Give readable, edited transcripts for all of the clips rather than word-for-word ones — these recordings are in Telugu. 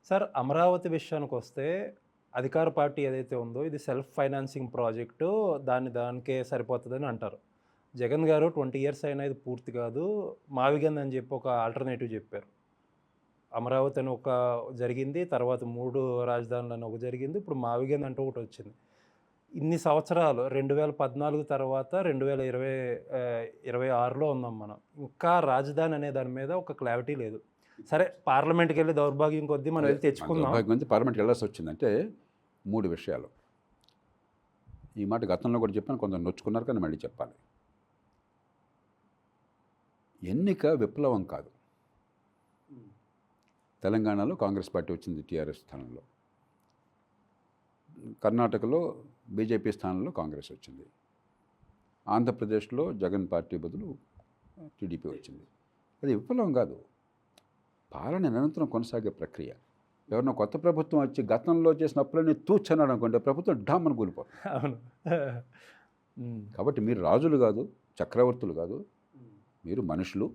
సార్ అమరావతి విషయానికొస్తే అధికార పార్టీ ఏదైతే ఉందో ఇది సెల్ఫ్ ఫైనాన్సింగ్ ప్రాజెక్టు. దానికే సరిపోతదని అంటారు. జగన్ గారు 20 ఇయర్స్ అయినా ఇది పూర్తి కాదు. మావిగన్ అని చెప్పి ఒక ఆల్టర్‌నేటివ్ చెప్పారు. అమరావతి అని ఒక జరిగింది. తర్వాత 3 రాజధానులని ఒకటి జరిగింది. ఇప్పుడు మావిగన్ అంటూ ఒకటొచ్చింది. ఇన్ని సంవత్సరాలు 2014 తర్వాత 26లో ఉన్నాం మనం. ఇంకా రాజధాని అనే దాని మీద ఒక క్లారిటీ లేదు. సరే పార్లమెంట్‌కెళ్ళి దౌర్భాగ్యం కొద్దీ మనం వెళ్లి తెచ్చుకుందాం. దౌర్భాగ్యం అంటే పార్లమెంట్‌కి వెళ్ళాల్సి వచ్చిందంటే 3 విషయాలు. ఈ మాట గతంలో కూడా చెప్పాను, కొందరు నొచ్చుకున్నారు కానీ మళ్ళీ చెప్పాలి. ఎన్నిక విప్లవం కాదు. తెలంగాణలో కాంగ్రెస్ పార్టీ వచ్చింది టీఆర్ఎస్ స్థానంలో. కర్ణాటకలో బీజేపీ స్థానంలో కాంగ్రెస్ వచ్చింది. ఆంధ్రప్రదేశ్లో జగన్ పార్టీ బదులు టీడీపీ వచ్చింది. అది విప్లవం కాదు. పాలన నిరంతరం కొనసాగే ప్రక్రియ. ఎవరన్నా కొత్త ప్రభుత్వం వచ్చి గతంలో చేసిన అప్పులన్నీ తూచన్నాడు అనుకోండి, ప్రభుత్వం డామ్మని కూలిపోతుంది. అవును. కాబట్టి మీరు రాజులు కాదు, చక్రవర్తులు కాదు, మీరు మనుషులు.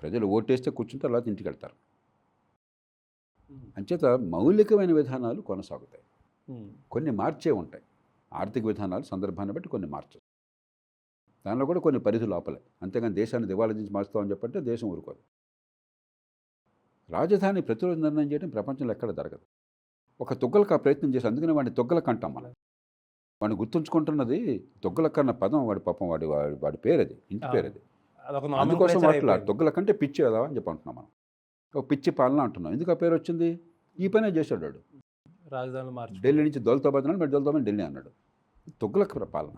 ప్రజలు ఓటేస్తే కూర్చుంటారు, లేకపోతే ఇంటికి వెళ్తారు. అంచేత మౌలికమైన విధానాలు కొనసాగుతాయి. కొన్ని మార్చే ఉంటాయి. ఆర్థిక విధానాలు సందర్భాన్ని బట్టి కొన్ని మార్చచ్చు. దానిలో కూడా కొన్ని పరిధి లోపలే. అంతేగాని దేశాన్ని దివాళా దించి మార్చుతామని చెప్పంటే దేశం ఊరుకోదు. రాజధాని ప్రతిరోజు నిర్ణయం చేయడం ప్రపంచంలో ఎక్కడ జరగదు. ఒక తుగ్గలకు ఆ ప్రయత్నం చేసి, అందుకనే వాడిని తుగ్గలకు అంటాం మనం. వాడిని గుర్తుంచుకుంటున్నది తుగ్గలక్ అన్న పదం, వాడి పాపం వాడి పేరు అది, ఇంటి పేరు అది. అందుకోసం వాటిలో తుగ్గలకంటే పిచ్చి కదా అని చెప్పి అంటున్నాం మనం. ఒక పిచ్చి పాలన అంటున్నాం. ఎందుకు ఆ పేరు వచ్చింది? ఈ పనే చేశాడు వాడు. రాజధాని మార్చి ఢిల్లీ నుంచి దౌలతాబాద్ అన్నాడు, మరి దౌలతాబాద్ ఢిల్లీ అన్నాడు. తుగ్గలక్ పాలన.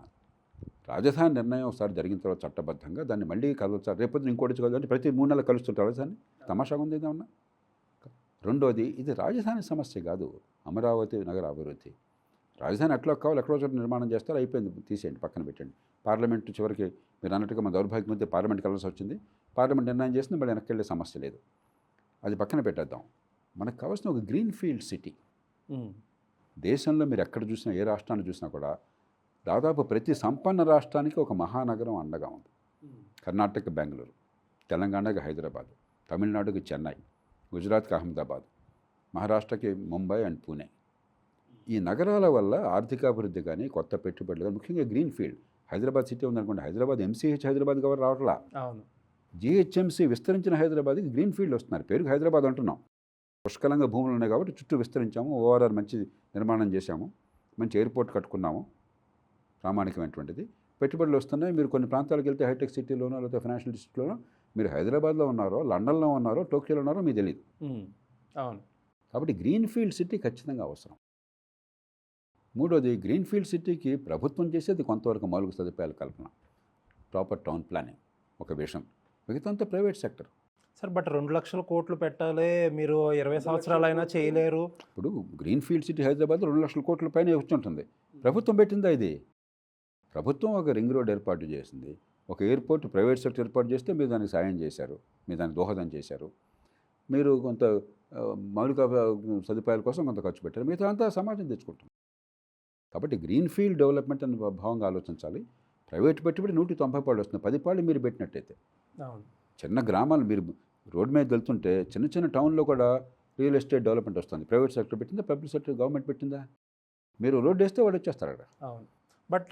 రాజధాని నిర్ణయం ఒకసారి జరిగిన తర్వాత చట్టబద్ధంగా దాన్ని మళ్ళీ కదలచారు. రేపొద్దున ఇంకోటి కలుస్తుంటే ప్రతి 3 నెలలు కలుస్తుంటారు రాజధాని. తమాషాగా ఉంది ఏమన్నా. రెండోది, ఇది రాజధాని సమస్య కాదు, అమరావతి నగర అభివృద్ధి. రాజధాని ఎట్లా కావాలి, ఎక్కడో చోట నిర్మాణం చేస్తారు, అయిపోయింది, తీసేయండి, పక్కన పెట్టండి. పార్లమెంటు చివరికి మీరు అన్నట్టుగా మన దౌర్భాగ్యం మధ్య పార్లమెంట్కి వెళ్ళాల్సి వచ్చింది. పార్లమెంట్ నిర్ణయం చేసింది, మళ్ళీ వెనక్కి వెళ్ళే సమస్య లేదు. అది పక్కన పెట్టేద్దాం. మనకు కావాల్సిన ఒక గ్రీన్ ఫీల్డ్ సిటీ. దేశంలో మీరు ఎక్కడ చూసినా, ఏ రాష్ట్రాన్ని చూసినా కూడా దాదాపు ప్రతి సంపన్న రాష్ట్రానికి ఒక మహానగరం అండగా ఉంది. కర్ణాటక బెంగళూరు, తెలంగాణకి హైదరాబాద్, తమిళనాడుకి చెన్నై, గుజరాత్కి అహ్మదాబాద్, మహారాష్ట్రకి ముంబై అండ్ పూణే. ఈ నగరాల వల్ల ఆర్థికాభివృద్ధి కానీ, కొత్త పెట్టుబడులు కానీ, ముఖ్యంగా గ్రీన్ ఫీల్డ్. హైదరాబాద్ సిటీ ఉందనుకోండి, హైదరాబాద్ ఎంసీహెచ్ హైదరాబాద్ ఎవరు రావట్లా. అవును. జీహెచ్ఎంసీ విస్తరించిన హైదరాబాద్కి గ్రీన్ ఫీల్డ్ వస్తున్నారు. పేరుకి హైదరాబాద్ అంటున్నాం. పుష్కలంగా భూములు ఉన్నాయి కాబట్టి చుట్టూ విస్తరించాము, ఓఆర్ఆర్ మంచి నిర్మాణం చేశాము, మంచి ఎయిర్పోర్ట్ కట్టుకున్నాము, ప్రామాణికమైనటువంటిది. పెట్టుబడులు వస్తున్నాయి. మీరు కొన్ని ప్రాంతాలకు వెళ్తే హైటెక్ సిటీలోనో లేకపోతే ఫైనాన్షియల్ డిస్ట్రిక్ట్లోనో మీరు హైదరాబాద్లో ఉన్నారో, లండన్లో ఉన్నారో, టోక్యోలో ఉన్నారో మీకు తెలియదు. అవును. కాబట్టి గ్రీన్ ఫీల్డ్ సిటీ ఖచ్చితంగా అవసరం. మూడోది, గ్రీన్ ఫీల్డ్ సిటీకి ప్రభుత్వం చేసేది కొంతవరకు మౌలిక సదుపాయాల కల్పన, ప్రాపర్ టౌన్ ప్లానింగ్ ఒక విషయం. మిగతాంతా ప్రైవేట్ సెక్టర్. సార్ బట్ 2 లక్షల కోట్లు పెట్టాలి, మీరు 20 సంవత్సరాలైనా చేయలేరు. ఇప్పుడు గ్రీన్ ఫీల్డ్ సిటీ హైదరాబాద్ 2 లక్షల కోట్ల పైన వచ్చి ఉంటుంది. ప్రభుత్వం పెట్టిందా ఇది? ప్రభుత్వం ఒక రింగ్ రోడ్ ఏర్పాటు చేసింది, ఒక ఎయిర్పోర్ట్ ప్రైవేట్ సెక్టర్ ఏర్పాటు చేస్తే మీరు దానికి సాయం చేశారు, మీరు దానికి దోహదం చేశారు, మీరు కొంత మౌలిక సదుపాయాల కోసం కొంత ఖర్చు పెట్టారు, మిగతా అంతా సమాజం తెచ్చుకుంటుంది. కాబట్టి గ్రీన్ ఫీల్డ్ డెవలప్మెంట్ అని భావంగా ఆలోచించాలి. ప్రైవేట్ పెట్టుబడి 190 పాళ్ళు వస్తుంది, 10 పాళ్ళు మీరు పెట్టినట్టయితే. చిన్న గ్రామాలు మీరు రోడ్ మీద వెళ్తుంటే చిన్న చిన్న టౌన్లో కూడా రియల్ ఎస్టేట్ డెవలప్మెంట్ వస్తుంది. ప్రైవేట్ సెక్టర్ పెట్టిందా, పబ్లిక్ సెక్టర్ గవర్నమెంట్ పెట్టిందా? మీరు రోడ్డు వేస్తే వాడు వచ్చేస్తారు అక్కడ. అవును. బట్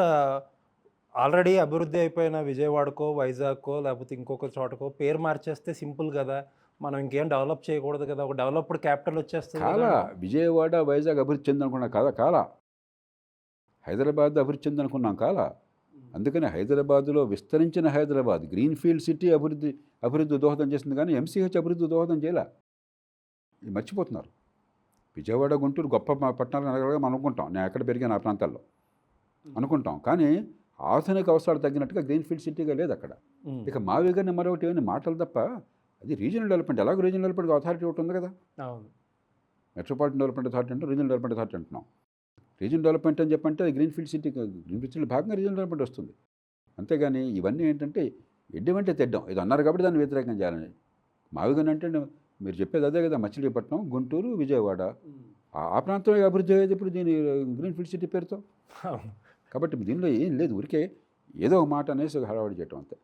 ఆల్రెడీ అభివృద్ధి అయిపోయిన విజయవాడకో, వైజాగ్కో లేకపోతే ఇంకొక చోటకో పేరు మార్చేస్తే సింపుల్ కదా, మనం ఇంకేం డెవలప్ చేయకూడదు కదా, ఒక డెవలప్డ్ క్యాపిటల్ వచ్చేస్తుంది. కాలా విజయవాడ వైజాగ్ అభివృద్ధి చెందనుకున్నా కాలా హైదరాబాద్ అభివృద్ధి చెందనుకున్నాం కాలా. అందుకని హైదరాబాద్లో విస్తరించిన హైదరాబాద్ గ్రీన్ ఫీల్డ్ సిటీ అభివృద్ధి దోహదం చేసింది, కానీ ఎంసీహెచ్ అభివృద్ధి దోహదం చేయలే. ఇది మర్చిపోతున్నారు. విజయవాడ, గుంటూరు గొప్ప పట్టణాలు నగరాలుగా మనం అనుకుంటాం. నేను ఎక్కడ పెరిగాను ఆ ప్రాంతాల్లో అనుకుంటాం, కానీ ఆధునిక అవసరాలు తగ్గినట్టుగా గ్రీన్ ఫీల్డ్ సిటీగా లేదు అక్కడ. ఇక మావిగానే మరొకటి ఏమైనా మాటలు తప్ప అది రీజనల్ డెవలప్మెంట్. ఎలాగో రీజనల్ డెవలప్మెంట్ అథారిటీ ఒకటి ఉంది కదా. మెట్రోపాలిటన్ డెవలప్మెంట్ అథారిటీ అంటే రీజనల్ డెవలప్మెంట్ అథారిటీ అంటున్నాం. రీజనల్ డెవలప్మెంట్ అని చెప్పంటే green field city, green field సిటీలో భాగంగా రీజనల్ డెవలప్మెంట్ వస్తుంది. అంతేగాని ఇవన్నీ ఏంటంటే ఎడ్డమంటే తెడ్డం, ఇది అన్నారు కాబట్టి దాన్ని వ్యతిరేకం చేయాలని. మావిగానే అంటే మీరు చెప్పేది అదే కదా, మచిలీపట్నం, గుంటూరు, విజయవాడ ఆ ప్రాంతంలో అభివృద్ధి అయ్యేది ఇప్పుడు దీని గ్రీన్ ఫీల్డ్ సిటీ పేరుతో. కాబట్టి దీనిలో ఏం లేదు, ఊరికే ఏదో ఒక మాట అనేసి హడావుడి చేయటం అంతే.